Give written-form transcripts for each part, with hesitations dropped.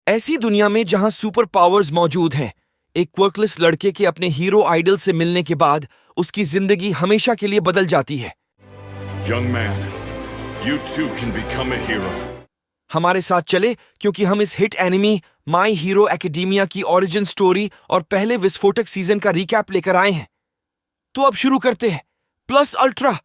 ऐसी दुनिया में जहां सुपर पावर्स मौजूद हैं, एक क्वर्कलेस लड़के के अपने हीरो आइडल से मिलने के बाद उसकी जिंदगी हमेशा के लिए बदल जाती है। Young man, you too can become a hero. हमारे साथ चले क्योंकि हम इस हिट एनिमी माई हीरो एकेडेमिया की ओरिजिन स्टोरी और पहले विस्फोटक सीजन का रिकैप लेकर आए हैं। तो अब शुरू करते हैं प्लस अल्ट्रा।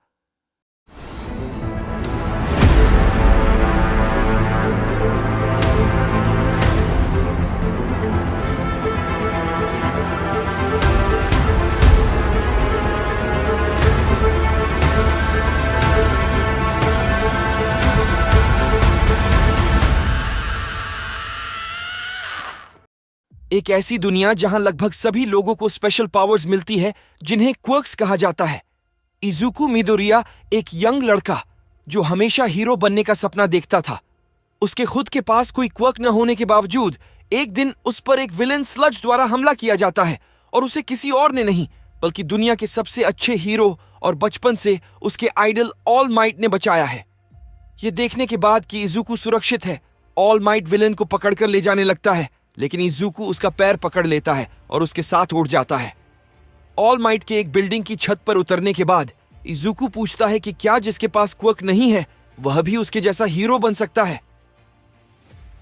एक ऐसी दुनिया जहां लगभग सभी लोगों को स्पेशल पावर्स मिलती है जिन्हें क्वर्क्स कहा जाता है। इजुकु मिडोरिया एक यंग लड़का जो हमेशा हीरो बनने का सपना देखता था। उसके खुद के पास कोई क्वर्क न होने के बावजूद एक दिन उस पर एक विलेन स्लज द्वारा हमला किया जाता है और उसे किसी और ने नहीं बल्कि दुनिया के सबसे अच्छे हीरो और बचपन से उसके आइडल ऑल माइट ने बचाया है। यह देखने के बाद कि इजुकु सुरक्षित है, ऑल माइट विलेन को पकड़कर ले जाने लगता है, लेकिन इजुकु उसका पैर पकड़ लेता है और उसके साथ उड़ जाता है। ऑल माइट के एक बिल्डिंग की छत पर उतरने के बाद इजुकु पूछता है कि क्या जिसके पास क्वर्क नहीं है वह भी उसके जैसा हीरो बन सकता है।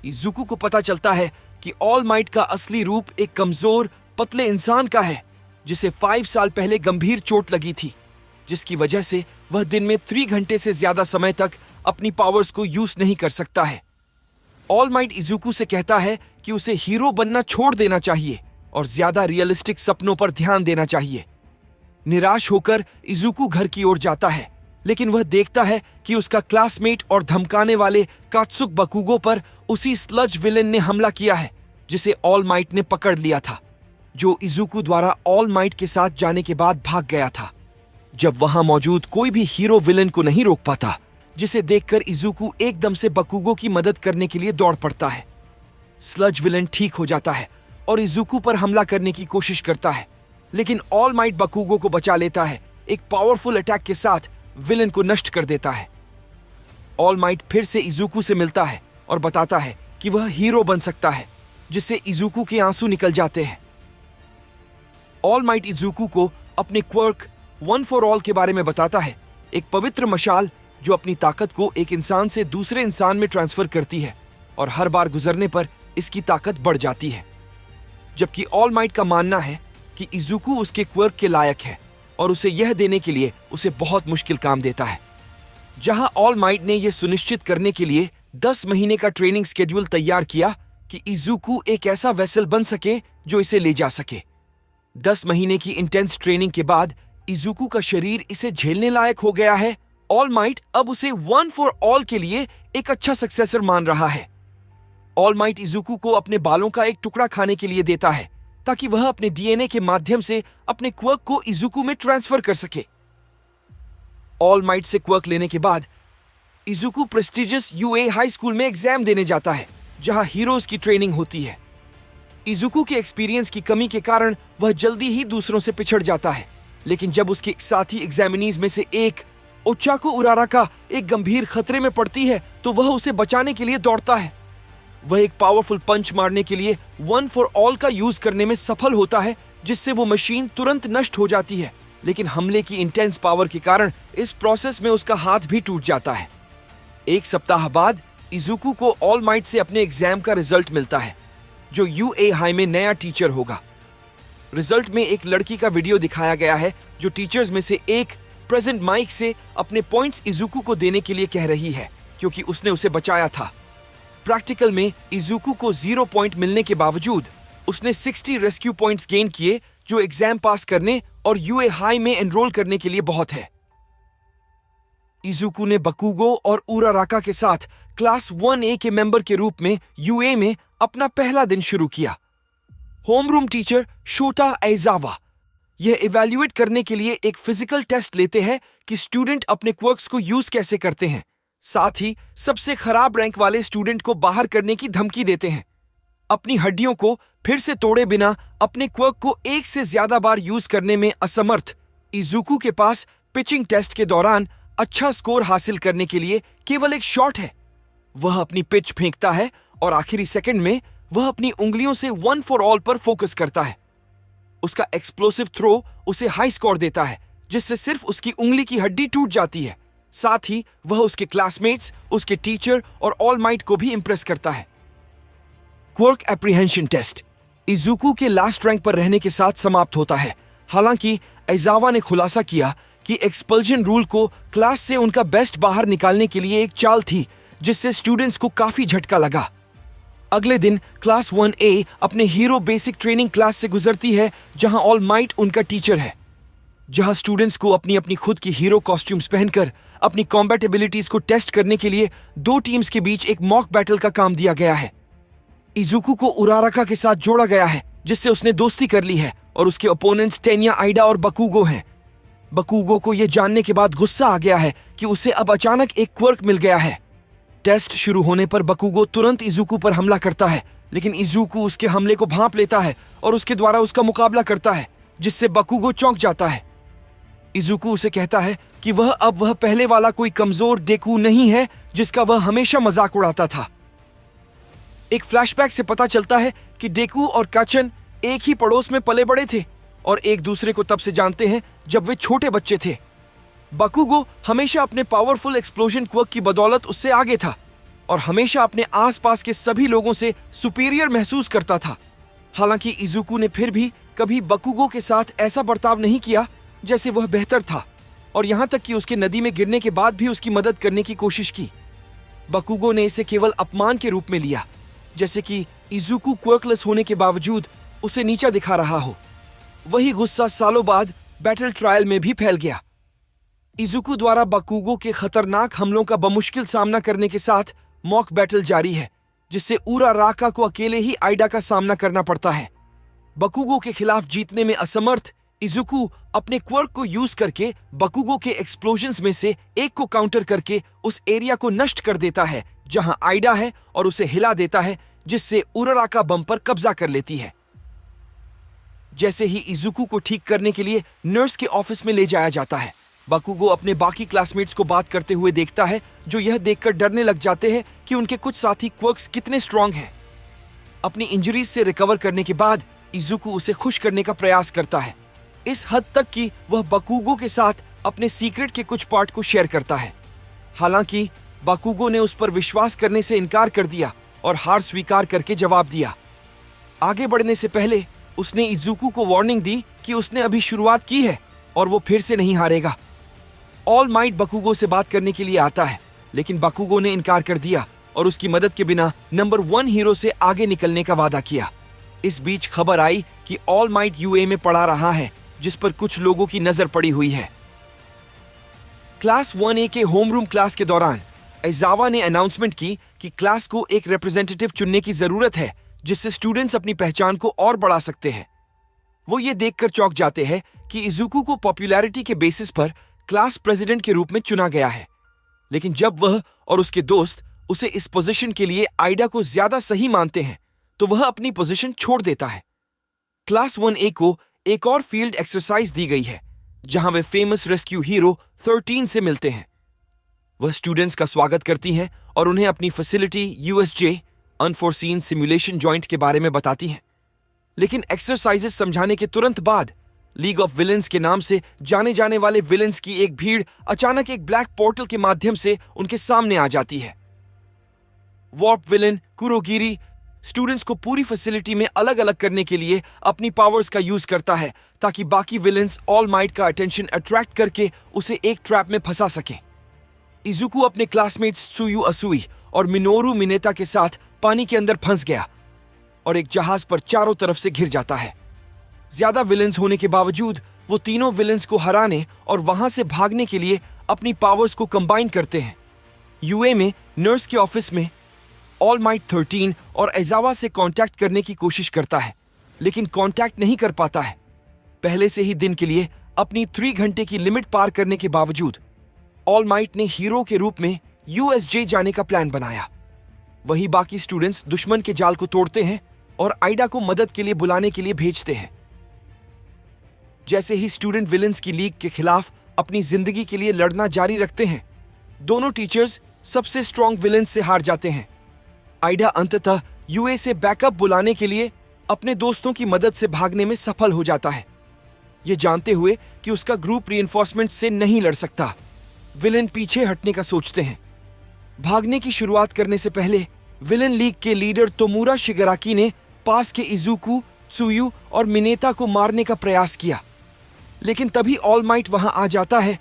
इजुकु को पता चलता है कि ऑल माइट का असली रूप एक कमजोर पतले इंसान का है जिसे 5 साल पहले गंभीर चोट लगी थी, जिसकी वजह से वह दिन में 3 घंटे से ज्यादा समय तक अपनी पावर्स को यूज नहीं कर सकता है। ऑल माइट इजुकु से कहता है कि उसे हीरो बनना छोड़ देना चाहिए और ज्यादा रियलिस्टिक सपनों पर ध्यान देना चाहिए। निराश होकर इजुकु घर की ओर जाता है, लेकिन वह देखता है कि उसका क्लासमेट और धमकाने वाले कात्सुक बकुगो पर उसी स्लज विलेन ने हमला किया है जिसे ऑल माइट ने पकड़ लिया था, जो इजुकु द्वारा ऑल माइट के साथ जाने के बाद भाग गया था। जब वहां मौजूद कोई भी हीरो विलेन को नहीं रोक पाता, जिसे देखकर इजुकु एकदम से बकुगो की मदद करने के लिए दौड़ पड़ता है। स्लज विलेन ठीक हो जाता है और इजुकु पर हमला करने की कोशिश करता है, लेकिन ऑल माइट बकुगो को बचा लेता है। एक पावरफुल अटैक के साथ विलेन को नष्ट कर देता है। ऑल माइट फिर से इजुकु से मिलता है और बताता है कि वह हीरो बन सकता है, जिससे इजुकु के आंसू निकल जाते हैं। ऑल माइट इजुकु को अपने क्वर्क वन फॉर ऑल के बारे में बताता है, एक पवित्र मशाल जो अपनी ताकत को एक इंसान से दूसरे इंसान में ट्रांसफर करती है और हर बार गुजरने पर इसकी ताकत बढ़ जाती है। जबकि ऑल माइट का मानना है कि इजुकु उसके क्वर्क के लायक है और उसे यह देने के लिए उसे बहुत मुश्किल काम देता है। जहां ऑल माइट ने यह सुनिश्चित करने के लिए 10 महीने का ट्रेनिंग शेड्यूल तैयार किया कि इजुकु एक ऐसा वेसल बन सके जो इसे ले जा सके। 10 महीने की इंटेंस ट्रेनिंग के बाद इजुकु का शरीर इसे झेलने लायक हो गया है। ऑल माइट अब उसे वन फॉर ऑल के लिए एक अच्छा सक्सेसर मान रहा है। ऑल माइट इजुकु को अपने बालों का एक टुकड़ा खाने के लिए देता है ताकि वह अपने डीएनए के माध्यम से अपने क्वर्क को इजुकु में ट्रांसफर कर सके। ऑल माइट से क्वर्क लेने के बाद इजुकु प्रेस्टिजियस यूए हाई स्कूल में एग्जाम देने जाता है, जहां हीरोज की ट्रेनिंग होती है। इजुकु के एक्सपीरियंस की कमी के कारण वह जल्दी ही दूसरों से पिछड़ जाता है, लेकिन जब उसके साथी एग्जामिनीज में से एक ओचाको उराराका एक गंभीर खतरे में पड़ती है तो वह उसे बचाने के लिए दौड़ता है। वह एक पावरफुल पंच मारने के लिए वन फॉर ऑल का यूज करने में सफल होता है, जिससे वो मशीन तुरंत नष्ट हो जाती है, लेकिन हमले की इंटेंस पावर के कारण इस प्रोसेस में उसका हाथ भी टूट जाता है। 1 सप्ताह बाद इजुकु को ऑल माइट से अपने एग्जाम का रिजल्ट मिलता है, जो यूए हाई में नया टीचर होगा। रिजल्ट में एक लड़की का वीडियो दिखाया गया है जो टीचर्स में से एक प्रेजेंट माइक से अपने पॉइंट्स इजुकु को देने के लिए कह रही है क्योंकि उसने उसे बचाया था। प्रैक्टिकल में इजुकु को 0 पॉइंट मिलने के बावजूद उसने 60 रेस्क्यू पॉइंट्स गेन किए, जो एग्जाम पास करने और यूए हाई में एनरोल करने के लिए बहुत है। इजुकु ने बकुगो और उराराका के साथ क्लास 1A के मेंबर के रूप में यूए में अपना पहला दिन शुरू किया। होमरूम टीचर शोटा एजावा यह इवैल्यूएट करने के लिए एक फिजिकल टेस्ट लेते हैं कि स्टूडेंट अपने क्वर्क्स को यूज कैसे करते हैं। साथ ही सबसे खराब रैंक वाले स्टूडेंट को बाहर करने की धमकी देते हैं। अपनी हड्डियों को फिर से तोड़े बिना अपने क्वर्क को एक से ज्यादा बार यूज करने में असमर्थ इजुकु के पास पिचिंग टेस्ट के दौरान अच्छा स्कोर हासिल करने के लिए केवल एक शॉट है। वह अपनी पिच फेंकता है और आखिरी सेकंड में वह अपनी उंगलियों से वन फॉर ऑल पर फोकस करता है। उसका एक्सप्लोसिव थ्रो उसे हाई स्कोर देता है, जिससे सिर्फ उसकी उंगली की हड्डी टूट जाती है। साथ ही वह उसके क्लासमेट्स, उसके टीचर और ऑल माइट को भी इंप्रेस करता है। क्वर्क एप्रीहेंशन टेस्ट इजुकू के लास्ट रैंक पर रहने के साथ समाप्त होता है। हालांकि एजावा ने खुलासा किया कि एक्सपल्जन रूल को क्लास से उनका बेस्ट बाहर निकालने के लिए एक चाल थी, जिससे स्टूडेंट्स को काफी झटका लगा। अगले दिन क्लास 1A अपने हीरो बेसिक ट्रेनिंग क्लास से गुजरती है, जहां ऑल माइट उनका टीचर है। जहां स्टूडेंट्स को अपनी अपनी खुद की हीरो कॉस्ट्यूम्स पहनकर अपनी कॉम्बैट एबिलिटीज को टेस्ट करने के लिए दो टीम्स के बीच एक मॉक बैटल का काम दिया गया है। इजुकू को उराराका के साथ जोड़ा गया है, जिससे उसने दोस्ती कर ली है, और उसके ओपोनेंट्स टेन्या, आइडा और बकुगो हैं। बकुगो को यह जानने के बाद गुस्सा आ गया है कि उसे अब अचानक एक क्वर्क मिल गया है। टेस्ट शुरू होने पर बकुगो तुरंत इजुकू पर हमला करता है, लेकिन इजुकू उसके हमले को भांप लेता है और उसके द्वारा उसका मुकाबला करता है, जिससे बकुगो चौंक जाता है। इजुकू उसे कहता है कि वह पहले वाला कोई कमजोर डेकू नहीं है जिसका वह हमेशा मजाक उड़ाता था। एक फ्लैशबैक से पता चलता है कि डेकू और काचन एक ही पड़ोस में पले बड़े थे और एक दूसरे को तब से जानते हैं जब वे छोटे बच्चे थे। बकुगो हमेशा अपने पावरफुल एक्सप्लोजन क्वर्क की बदौलत उससे आगे था और हमेशा अपने आसपास के सभी लोगों से सुपीरियर महसूस करता था। हालांकि इजुकू ने फिर भी कभी बकुगो के साथ ऐसा बर्ताव नहीं किया जैसे वह बेहतर था, और यहां तक कि उसके नदी में गिरने के बाद भी उसकी मदद करने की कोशिश की। बकुगो ने इसे केवल अपमान के रूप में लिया, जैसे कि इजुकू क्वर्कलेस होने के बावजूद उसे नीचा दिखा रहा हो। वही गुस्सा सालों बाद बैटल ट्रायल में भी फैल गया। इजुकू द्वारा बकुगो के खतरनाक हमलों का बमुश्किल सामना करने के साथ मॉक बैटल जारी है, जिससे उराराका को अकेले ही आइडा का सामना करना पड़ता है। बकुगो के खिलाफ जीतने में असमर्थ इजुकू अपने क्वर्क को यूज करके बकुगो के एक्सप्लोजन्स में से एक को काउंटर करके उस एरिया को नष्ट कर देता है जहां आइडा है, और उसे हिला देता है, जिससे उराराका बम पर कब्जा कर लेती है। जैसे ही इजुकू को ठीक करने के लिए नर्स के ऑफिस में ले जाया जाता है, बकुगो अपने बाकी क्लासमेट्स को बात करते हुए देखता है, जो यह देखकर डरने लग जाते हैं कि उनके कुछ साथी क्वर्क्स कितने स्ट्रांग हैं। अपनी इंजरीज से रिकवर करने के बाद इजुकू उसे खुश करने का प्रयास करता है, इस हद तक कि वह बकुगो के साथ अपने सीक्रेट के कुछ पार्ट को शेयर करता है। हालांकि बकुगो ने उस पर विश्वास करने से इनकार कर दिया और हार स्वीकार करके जवाब दिया। आगे बढ़ने से पहले उसने इजुकू को वार्निंग दी कि उसने अभी शुरुआत की है और वो फिर से नहीं हारेगा। ऑल माइट बकुगो से बात करने के लिए आता है, लेकिन बकुगो ने इनकार कर दिया और उसकी मदद के बिना नंबर 1 हीरो से आगे निकलने का वादा किया। इस बीच खबर आई कि ऑल माइट यूए में पढ़ा रहा है, जिस पर कुछ लोगों की नजर पड़ी हुई है। क्लास 1A के होमरूम क्लास के दौरान एजावा ने अनाउंसमेंट की कि क्लास को एक रिप्रेजेंटेटिव चुनने की जरूरत है, जिससे स्टूडेंट्स अपनी पहचान को और बढ़ा सकते हैं। वो ये देखकर चौंक जाते हैं कि इजुकू को पॉपुलैरिटी के बेसिस पर क्लास प्रेसिडेंट के रूप में चुना गया है, लेकिन जब वह और उसके दोस्त उसे इस पोजीशन के लिए आइडा को ज्यादा सही मानते हैं, तो वह अपनी पोजीशन छोड़ देता है। क्लास 1A को एक और फील्ड एक्सरसाइज दी गई है, जहां वे फेमस रेस्क्यू हीरो 13 से मिलते हैं। वह स्टूडेंट्स का स्वागत करती हैं और उन्हें अपनी facility USJ unforeseen simulation joint के बारे में बताती हैं। लेकिन एक्सरसाइजेस समझाने के तुरंत बाद लीग ऑफ विलेंस के नाम से जाने जाने वाले विलेंस की एक भीड़ अचानक एक ब्लैक पोर्टल के माध्यम से उनके सामने आ जाती है। वॉर्प विलेन कुरोगिरी स्टूडेंट्स को पूरी फैसिलिटी में अलग अलग करने के लिए अपनी पावर्स का यूज करता है, ताकि बाकी विलेंस ऑल माइट का अटेंशन अट्रैक्ट करके उसे एक ट्रैप में फंसा सकें। इजुकू अपने क्लासमेट्स त्सुयु असुई और मिनोरू मिनेता के साथ पानी के अंदर फंस गया और एक जहाज पर चारों तरफ से घिर जाता है। ज्यादा विलेंस होने के बावजूद वो तीनों विलेंस को हराने और वहां से भागने के लिए अपनी पावर्स को कंबाइन करते हैं। यूए में नर्स के ऑफिस में ऑल माइट 13 और एजावा से कांटेक्ट करने की कोशिश करता है, लेकिन कांटेक्ट नहीं कर पाता है। पहले से ही दिन के लिए अपनी 3 घंटे की लिमिट पार करने के बावजूद ऑल माइट ने हीरो के रूप में USJ जाने का प्लान बनाया। वही बाकी स्टूडेंट्स दुश्मन के जाल को तोड़ते हैं और आइडा को मदद के लिए बुलाने के लिए भेजते हैं। जैसे ही स्टूडेंट विलेंस की लीग के खिलाफ अपनी जिंदगी के लिए लड़ना जारी रखते हैं, दोनों टीचर्स सबसे स्ट्रॉन्ग विलेंस से हार जाते हैं। आइडा अंततः यूए से बैकअप बुलाने के लिए अपने दोस्तों की मदद से भागने में सफल हो जाता है, ये जानते हुए कि उसका ग्रुप रीइंफोर्समेंट से नहीं लड़ सकता। विलेन पीछे हटने का सोचते हैं। भागने की शुरुआत करने से पहले विलेन लीग के लीडर तोमूरा शिगाराकी ने पास के इजुकू, त्सुयु और मिनेता को मारने का प्रयास किया, लेकिन तभी ऑल माइट वहां आ जाता है।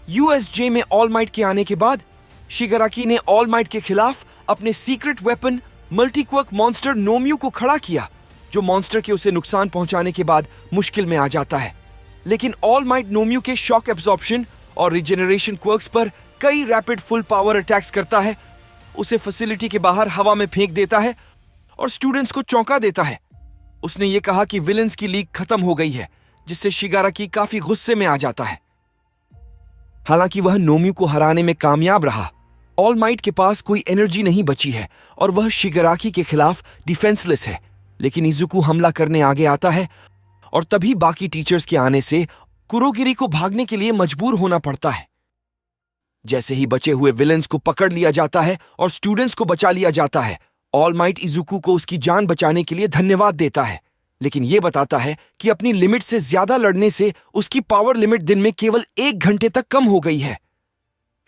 यूएसजे में ऑल माइट के आने के बाद शिगाराकी ने ऑल माइट के खिलाफ अपने सीक्रेट वेपन मल्टीक्वर्क मॉन्स्टर नोमियू को खड़ा किया, जो मॉन्स्टर के उसे नुकसान पहुंचाने के बाद मुश्किल में आ जाता है। लेकिन ऑल माइट नोमियू के शॉक एब्जॉर्प्शन और रिजेनरेशन क्वर्क्स पर कई रैपिड फुल पावर अटैक्स करता है, उसे फैसिलिटी के बाहर हवा में फेंक देता है और स्टूडेंट्स को चौंका देता है। उसने ये कहा कि विलेंस की लीग खत्म हो गई है, जिससे शिगाराकी काफी गुस्से में आ जाता है। हालांकि वह नोमियू को हराने में कामयाब रहा, ऑल माइट के पास कोई एनर्जी नहीं बची है और वह शिगाराकी के खिलाफ डिफेंसलेस है। लेकिन इजुकू हमला करने आगे आता है और तभी बाकी टीचर्स के आने से कुरोगिरी को भागने के लिए मजबूर होना पड़ता है। जैसे ही बचे हुए विलेंस को पकड़ लिया जाता है और स्टूडेंट्स को बचा लिया जाता है, ऑल माइट इजुकू को उसकी जान बचाने के लिए धन्यवाद देता है, लेकिन यह बताता है कि अपनी लिमिट से ज्यादा लड़ने से उसकी पावर लिमिट दिन में केवल 1 घंटे तक कम हो गई है।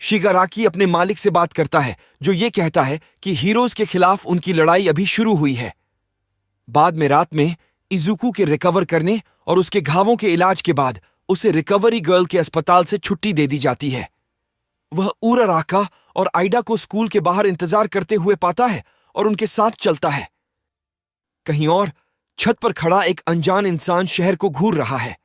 शिगाराकी अपने मालिक से बात करता है, जो ये कहता है कि हीरोज के खिलाफ उनकी लड़ाई अभी शुरू हुई है। बाद में रात में इजुकू के रिकवर करने और उसके घावों के इलाज के बाद उसे रिकवरी गर्ल के अस्पताल से छुट्टी दे दी जाती है। वह उराराका और आइडा को स्कूल के बाहर इंतजार करते हुए पाता है और उनके साथ चलता है। कहीं और छत पर खड़ा एक अनजान इंसान शहर को घूर रहा है।